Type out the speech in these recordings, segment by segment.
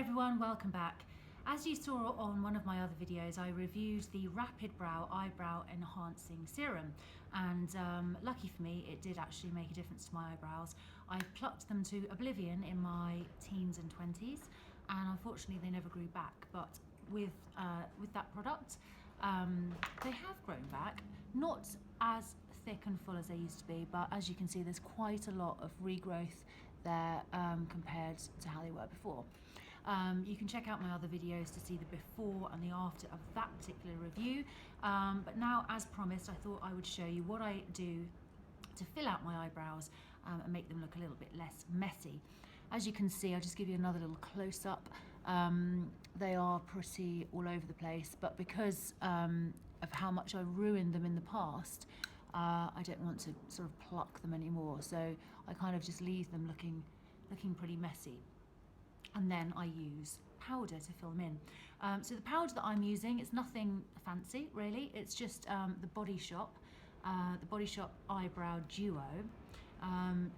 everyone, welcome back. As you saw on one of my other videos, I reviewed the Rapid Brow Eyebrow Enhancing Serum, and lucky for me, it did actually make a difference to my eyebrows. I plucked them to oblivion in my teens and 20s, and unfortunately they never grew back, but with that product, they have grown back, not as thick and full as they used to be, but as you can see, there's quite a lot of regrowth there compared to how they were before. You can check out my other videos to see the before and the after of that particular review, but now, as promised, I thought I would show you what I do to fill out my eyebrows and make them look a little bit less messy. As you can see, I'll just give you another little close-up. They are pretty all over the place, but because of how much I ruined them in the past, I don't want to sort of pluck them anymore, so I kind of just leave them looking pretty messy. And then I use powder to fill them in. So the powder that I'm using, it's nothing fancy really, it's just the Body Shop Eyebrow Duo.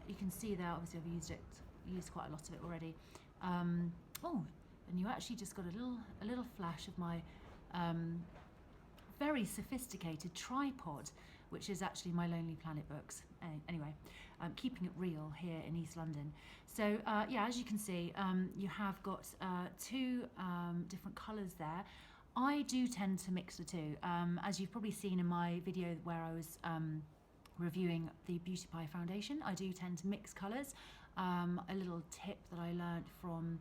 You can see there, obviously I've used quite a lot of it already. Oh, and you actually just got a little flash of my very sophisticated tripod, which is actually my Lonely Planet books. Anyway, keeping it real here in East London. So yeah, as you can see, you have got two different colours there. I do tend to mix the two. As you've probably seen in my video where I was reviewing the Beauty Pie foundation, I do tend to mix colours. A little tip that I learned from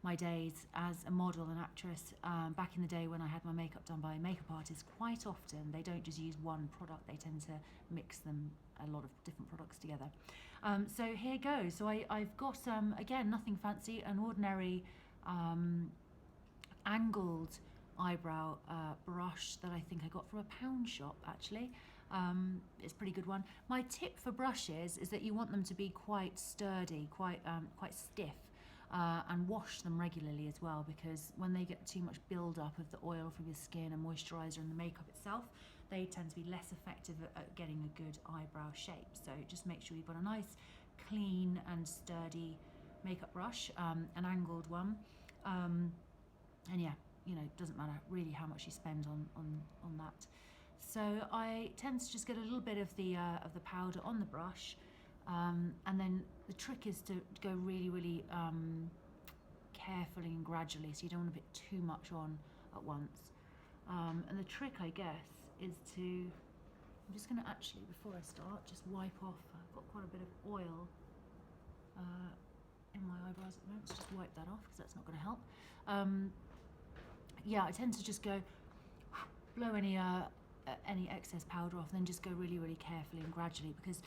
my days as a model and actress back in the day when I had my makeup done by a makeup artist, quite often they don't just use one product, they tend to mix them, a lot of different products together. So here goes. So I've got, again, nothing fancy, an ordinary angled eyebrow brush that I think I got from a pound shop actually. It's a pretty good one. My tip for brushes is that you want them to be quite sturdy, quite stiff. And wash them regularly as well, because when they get too much build up of the oil from your skin and moisturizer and the makeup itself, they tend to be less effective at getting a good eyebrow shape. So just make sure you've got a nice clean and sturdy makeup brush, an angled one, and yeah, you know, it doesn't matter really how much you spend on that. So I tend to just get a little bit of the powder on the brush. And then the trick is to go really carefully and gradually, so you don't want to put too much on at once. And the trick, I guess, is to, I'm just going to actually, before I start, just wipe off, I've got quite a bit of oil in my eyebrows at the moment, so just wipe that off because that's not going to help. Yeah, I tend to just go, blow any excess powder off, and then just go really carefully and gradually, because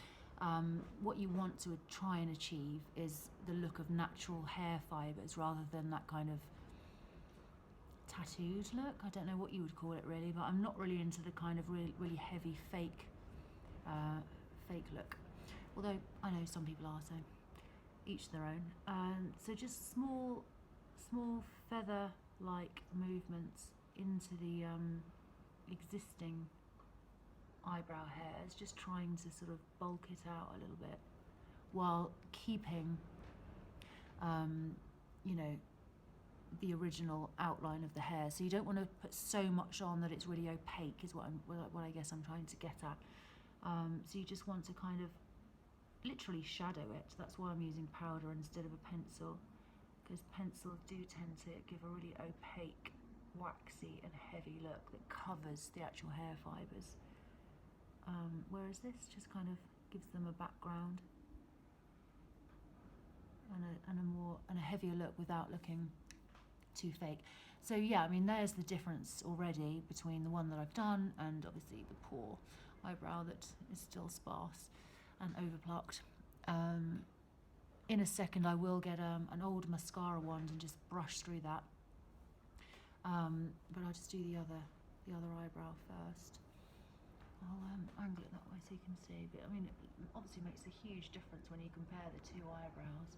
what you want to try and achieve is the look of natural hair fibres rather than that kind of tattooed look. I don't know what you would call it really, but I'm not really into the kind of really heavy fake look. Although I know some people are, so each their own. So just small feather-like movements into the existing eyebrow hairs, just trying to sort of bulk it out a little bit while keeping you know, the original outline of the hair. So you don't want to put so much on that it's really opaque, is what I guess I'm trying to get at. So you just want to kind of literally shadow it. That's why I'm using powder instead of a pencil, because pencils do tend to give a really opaque, waxy and heavy look that covers the actual hair fibres. Whereas this just kind of gives them a background and a heavier look without looking too fake. So yeah, I mean, there's the difference already between the one that I've done and obviously the poor eyebrow that is still sparse and overplucked. In a second I will get an old mascara wand and just brush through that, but I'll just do the other eyebrow first. I'll angle it that way so you can see, but I mean, it obviously makes a huge difference when you compare the two eyebrows,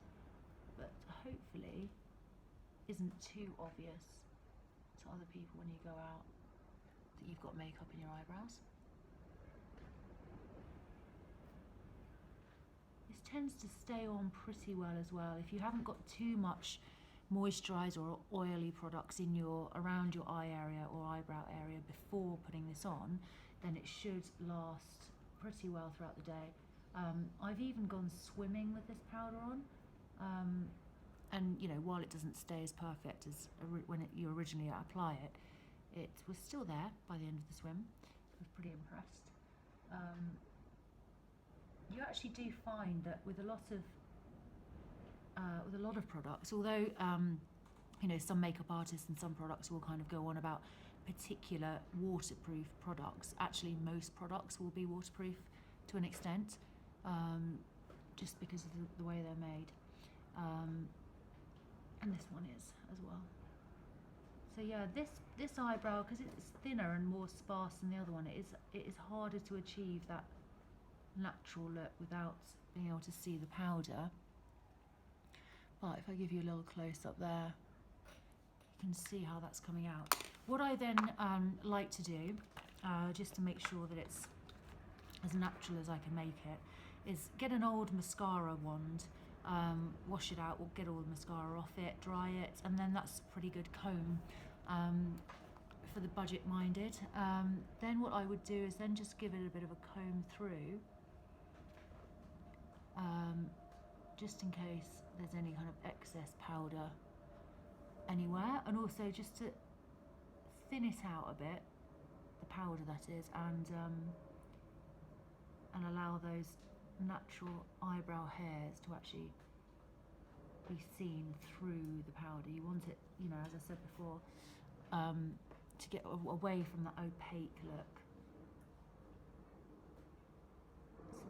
but hopefully isn't too obvious to other people when you go out that you've got makeup in your eyebrows. This tends to stay on pretty well as well. If you haven't got too much moisturiser or oily products in around your eye area or eyebrow area before putting this on, then it should last pretty well throughout the day. I've even gone swimming with this powder on, and you know, while it doesn't stay as perfect as when you originally apply it, it was still there by the end of the swim. I was pretty impressed. You actually do find that with a lot of products, although you know, some makeup artists and some products will kind of go on about particular waterproof products. Actually, most products will be waterproof to an extent, just because of the way they're made. And this one is as well. So yeah, this eyebrow, because it's thinner and more sparse than the other one, it is harder to achieve that natural look without being able to see the powder. But if I give you a little close up there, you can see how that's coming out. What I then like to do, just to make sure that it's as natural as I can make it, is get an old mascara wand, wash it out, we'll get all the mascara off it, dry it, and then that's a pretty good comb for the budget-minded. Then what I would do is then just give it a bit of a comb through, just in case there's any kind of excess powder anywhere, and also just to thin it out a bit, the powder that is, and allow those natural eyebrow hairs to actually be seen through the powder. You want it, you know, as I said before, to get away from that opaque look.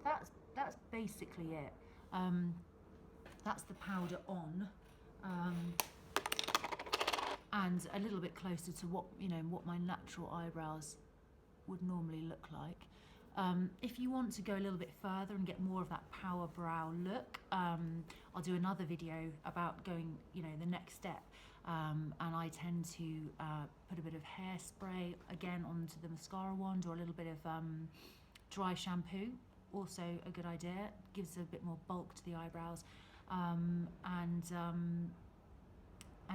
So that's basically it. That's the powder on, and a little bit closer to what, you know, what my natural eyebrows would normally look like. If you want to go a little bit further and get more of that power brow look, I'll do another video about going, you know, the next step. And I tend to put a bit of hairspray again onto the mascara wand, or a little bit of dry shampoo. Also a good idea, gives a bit more bulk to the eyebrows, and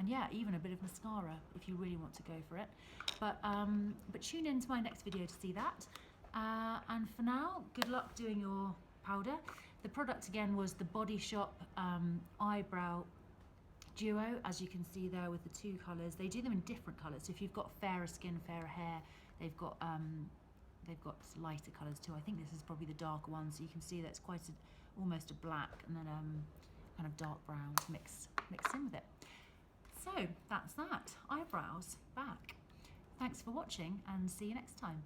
yeah, even a bit of mascara if you really want to go for it. But tune in to my next video to see that. And for now, good luck doing your powder. The product again was the Body Shop Eyebrow Duo, as you can see there with the two colours. They do them in different colours. So if you've got fairer skin, fairer hair, they've got lighter colours too. I think this is probably the darker one, so you can see that it's quite almost a black, and then kind of dark brown mixed in with it. So that's that. Eyebrows back. Thanks for watching, and see you next time.